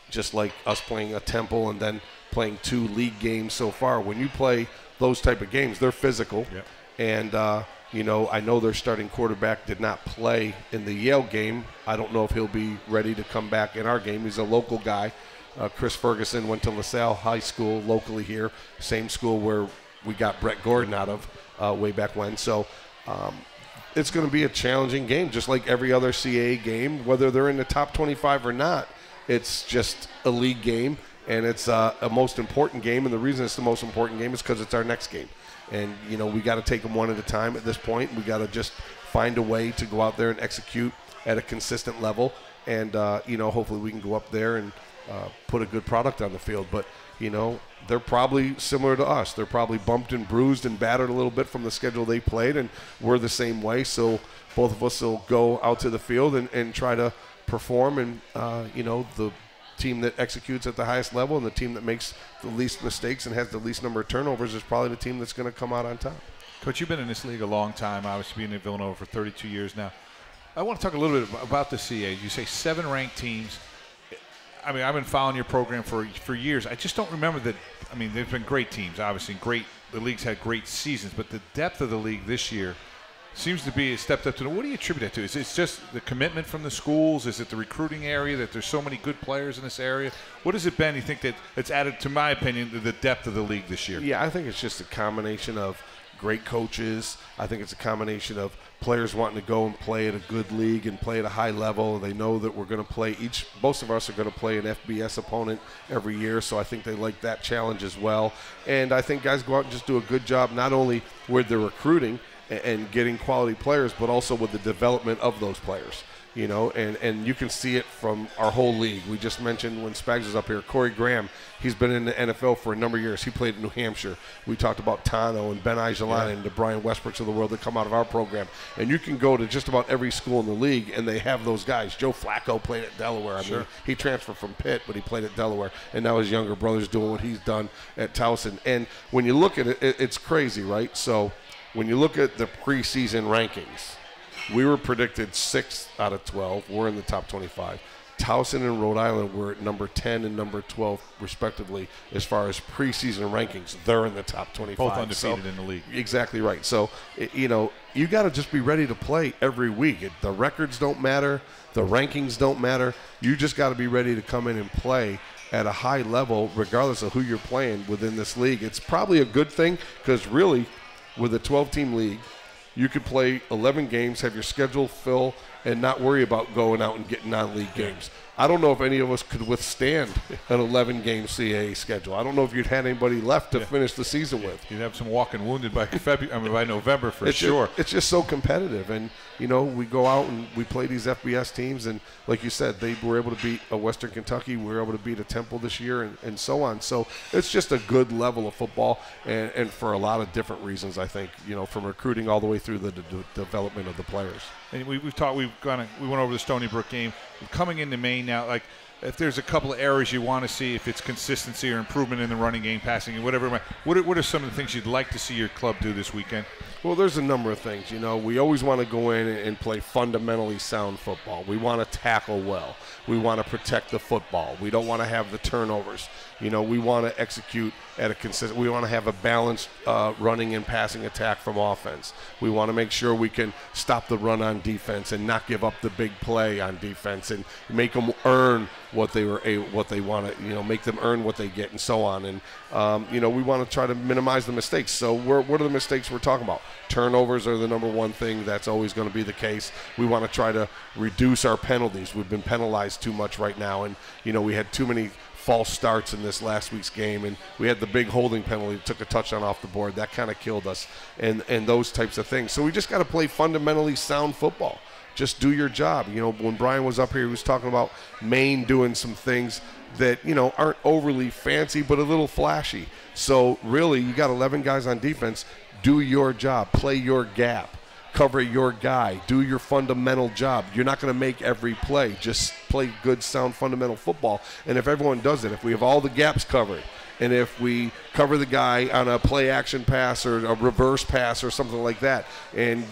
just like us playing a Temple and then playing 2 league games so far. When you play those type of games, they're physical, and I know their starting quarterback did not play in the Yale game. I don't know if he'll be ready to come back in our game. He's a local guy. Chris Ferguson went to LaSalle High School locally here, same school where we got Brett Gordon out of way back when. So it's going to be a challenging game, just like every other CAA game, whether they're in the top 25 or not. It's just a league game, and it's a most important game. And the reason it's the most important game is because it's our next game. And, we got to take them one at a time at this point. We got to just find a way to go out there and execute at a consistent level. And, hopefully we can go up there and put a good product on the field. But, they're probably similar to us. They're probably bumped and bruised and battered a little bit from the schedule they played, and we're the same way. So both of us will go out to the field and try to perform. And, the team that executes at the highest level and the team that makes the least mistakes and has the least number of turnovers is probably the team that's going to come out on top. Coach, you've been in this league a long time, obviously being in Villanova for 32 years now. I want to talk a little bit about the CA. You say 7 ranked teams. I mean, I've been following your program for years. I just don't remember that. I mean, there's been great teams, obviously, the league's had great seasons, but the depth of the league this year seems to be stepped up to. What do you attribute that to? Is it just the commitment from the schools? Is it the recruiting area, that there's so many good players in this area? What has it been, you think, that's added, to my opinion, to the depth of the league this year? Yeah, I think it's just a combination of great coaches. I think it's a combination of players wanting to go and play at a good league and play at a high level. They know that we're going to play most of us are going to play an FBS opponent every year, so I think they like that challenge as well. And I think guys go out and just do a good job, not only with their recruiting and getting quality players, but also with the development of those players. And you can see it from our whole league. We just mentioned when Spags was up here, Corey Graham, he's been in the NFL for a number of years. He played in New Hampshire. We talked about Tano and Ben Ajalana and the Brian Westbrooks of the world that come out of our program. And you can go to just about every school in the league, and they have those guys. Joe Flacco played at Delaware. I mean, he transferred from Pitt, but he played at Delaware. And now his younger brother's doing what he's done at Towson. And when you look at it, it's crazy, right? So when you look at the preseason rankings, we were predicted 6 out of 12. We're in the top 25. Towson and Rhode Island were at number 10 and number 12, respectively, as far as preseason rankings. They're in the top 25. Both undefeated in the league. Exactly right. So, you got to just be ready to play every week. The records don't matter. The rankings don't matter. You just got to be ready to come in and play at a high level, regardless of who you're playing within this league. It's probably a good thing because, really, with a 12-team league, you could play 11 games, have your schedule fill, and not worry about going out and getting non-league games. I don't know if any of us could withstand an 11-game CAA schedule. I don't know if you'd had anybody left to finish the season with. You'd have some walking wounded by by November for sure. It's just so competitive. And, we go out and we play these FBS teams. And like you said, they were able to beat a Western Kentucky. We were able to beat a Temple this year and so on. So it's just a good level of football. And for a lot of different reasons, I think, from recruiting all the way through the development of the players. And we went over the Stony Brook game. Coming into Maine now, like, if there's a couple of areas you want to see, if it's consistency or improvement in the running game, passing, whatever, what are some of the things you'd like to see your club do this weekend? Well, there's a number of things. We always want to go in and play fundamentally sound football. We want to tackle well. We want to protect the football. We don't want to have the turnovers. We want to execute at a consistent. We want to have a balanced running and passing attack from offense. We want to make sure we can stop the run on defense and not give up the big play on defense and make them earn what they want to. Make them earn what they get and so on. And we want to try to minimize the mistakes. So what are the mistakes we're talking about? Turnovers are the number one thing. That's always going to be the case. We want to try to reduce our penalties. We've been penalized too much right now, and we had too many false starts in this last week's game, and we had the big holding penalty, took a touchdown off the board. That kind of killed us, and those types of things. So we just got to play fundamentally sound football. Just do your job. When Brian was up here, he was talking about Maine doing some things that aren't overly fancy but a little flashy. So really, you got 11 guys on defense. Do your job. Play your gap. Cover your guy. Do your fundamental job. You're not going to make every play. Just play good, sound, fundamental football. And if everyone does it, if we have all the gaps covered, and if we cover the guy on a play-action pass or a reverse pass or something like that, and,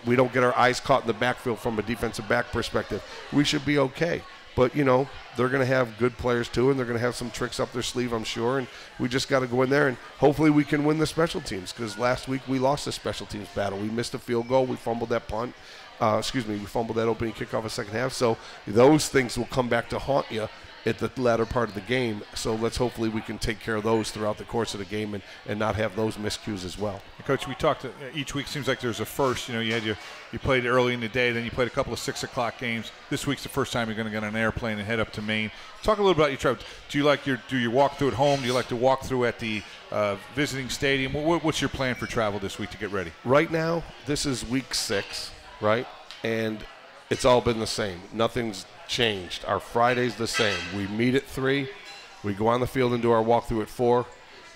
we don't get our eyes caught in the backfield from a defensive back perspective, we should be okay. But, they're going to have good players too, and they're going to have some tricks up their sleeve, I'm sure. And we just got to go in there, and hopefully we can win the special teams, because last week we lost the special teams battle. We missed a field goal. We fumbled that punt. We fumbled that opening kickoff of second half. So those things will come back to haunt you at the latter part of the game. So let's hopefully we can take care of those throughout the course of the game and not have those miscues as well. And Coach, we talked each week seems like there's a first. You played early in the day, then you played a couple of 6 o'clock games. This week's the first time you're going to get on an airplane and head up to Maine. Talk a little about your travel. Do you walk through at home? Do you like to walk through at the visiting stadium? What's your plan for travel this week to get ready? Right now, this is week 6, right? And it's all been the same. Nothing's changed. Our Friday's the same. We meet at 3. We go on the field and do our walkthrough at 4.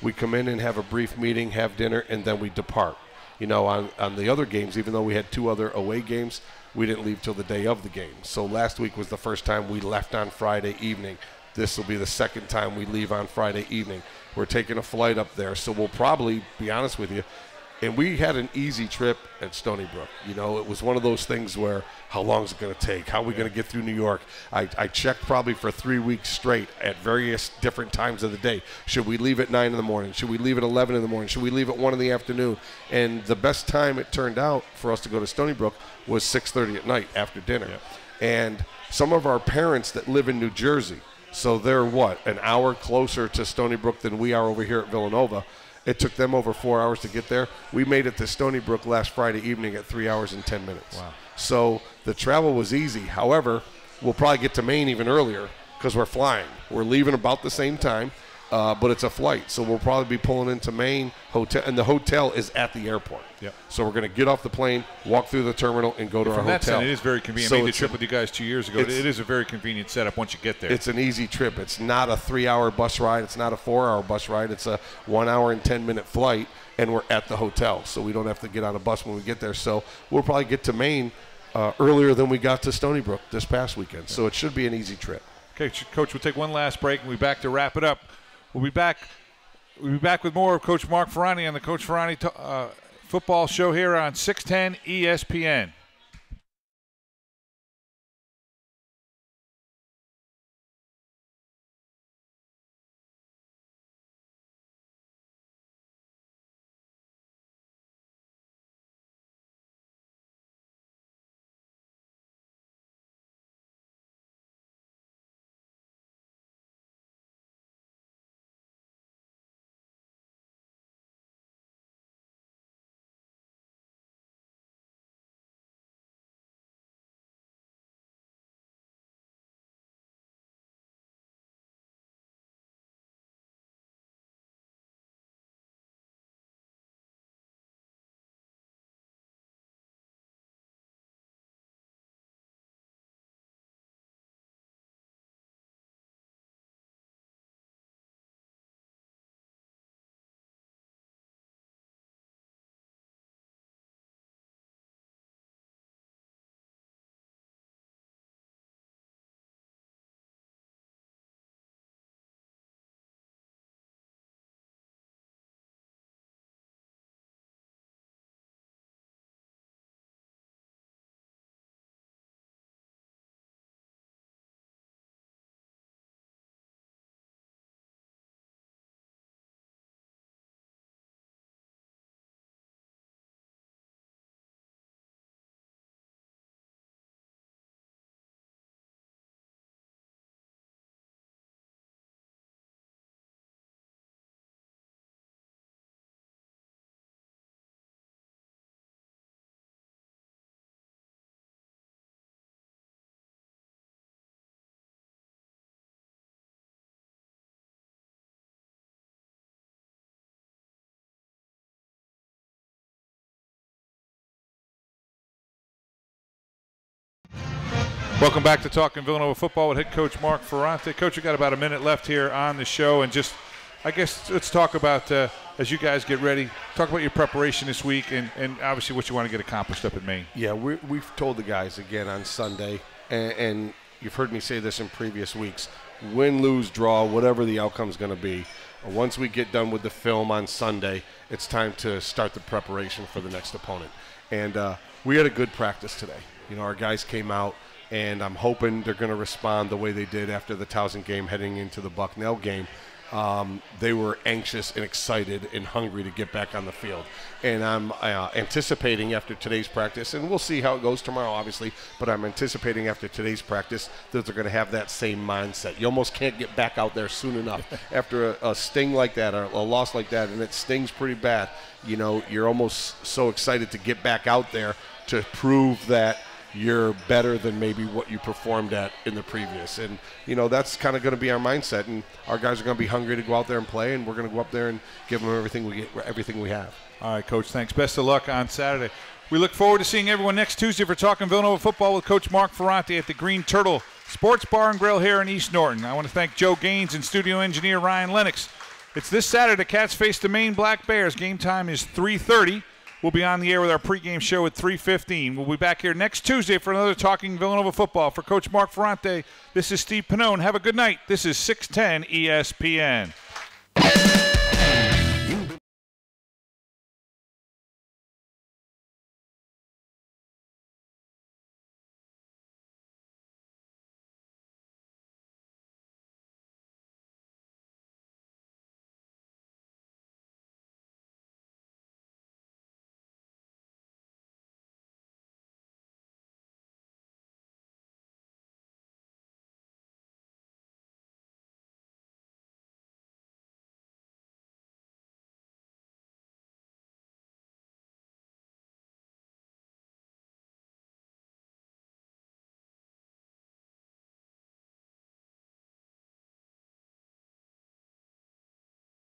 We come in and have a brief meeting, have dinner, and then we depart. On the other games, even though we had 2 other away games, we didn't leave till the day of the game. So last week was the first time we left on Friday evening. This will be the second time we leave on Friday evening. We're taking a flight up there, so we'll probably, be honest with you, and we had an easy trip at Stony Brook. It was one of those things where, how long is it going to take? How are we going to get through New York? I checked probably for 3 weeks straight at various different times of the day. Should we leave at 9 in the morning? Should we leave at 11 in the morning? Should we leave at 1 in the afternoon? And the best time it turned out for us to go to Stony Brook was 6:30 at night after dinner. Yep. And some of our parents that live in New Jersey, so they're an hour closer to Stony Brook than we are over here at Villanova. It took them over 4 hours to get there. We made it to Stony Brook last Friday evening at 3 hours and 10 minutes. Wow. So the travel was easy. However, we'll probably get to Maine even earlier because we're flying. We're leaving about the same time, but it's a flight. So we'll probably be pulling into Maine hotel, and the hotel is at the airport. Yep. So we're going to get off the plane, walk through the terminal, and go to our From that hotel. side, it is very convenient. So I made the trip with you guys 2 years ago. It is a very convenient setup once you get there. It's an easy trip. It's not a 3-hour bus ride. It's not a 4-hour bus ride. It's a 1 hour and 10-minute flight, and we're at the hotel. So we don't have to get on a bus when we get there. So we'll probably get to Maine earlier than we got to Stony Brook this past weekend. Yeah. So it should be an easy trip. Okay, Coach, we'll take one last break, and we'll be back to wrap it up. We'll be back with more of Coach Mark Ferrante on the Coach Ferrante football show here on 610 ESPN. Welcome back to Talking Villanova Football with head coach Mark Ferrante. Coach, we got about a minute left here on the show, and just, I guess, let's talk about, as you guys get ready, talk about your preparation this week and obviously what you want to get accomplished up in Maine. Yeah, we've told the guys again on Sunday, and you've heard me say this in previous weeks, win, lose, draw, whatever the outcome's going to be, once we get done with the film on Sunday, it's time to start the preparation for the next opponent. And we had a good practice today. You know, our guys came out, and I'm hoping they're going to respond the way they did after the Towson game heading into the Bucknell game. They were anxious and excited and hungry to get back on the field. And I'm anticipating after today's practice, and we'll see how it goes tomorrow, obviously, but I'm anticipating after today's practice that they're going to have that same mindset. You almost can't get back out there soon enough. After a sting like that or a loss like that, and it stings pretty bad, you know, you're almost so excited to get back out there to prove that you're better than maybe what you performed at in the previous. And, you know, that's kind of going to be our mindset. And our guys are going to be hungry to go out there and play, and we're going to go up there and give them everything we have. All right, Coach, thanks. Best of luck on Saturday. We look forward to seeing everyone next Tuesday for Talking Villanova Football with Coach Mark Ferrante at the Green Turtle Sports Bar and Grill here in East Norton. I want to thank Joe Gaines and studio engineer Ryan Lennox. It's this Saturday. Cats face the Maine Black Bears. Game time is 3:30. We'll be on the air with our pregame show at 3:15. We'll be back here next Tuesday for another Talking Villanova Football. For Coach Mark Ferrante, this is Steve Pannone. Have a good night. This is 610 ESPN.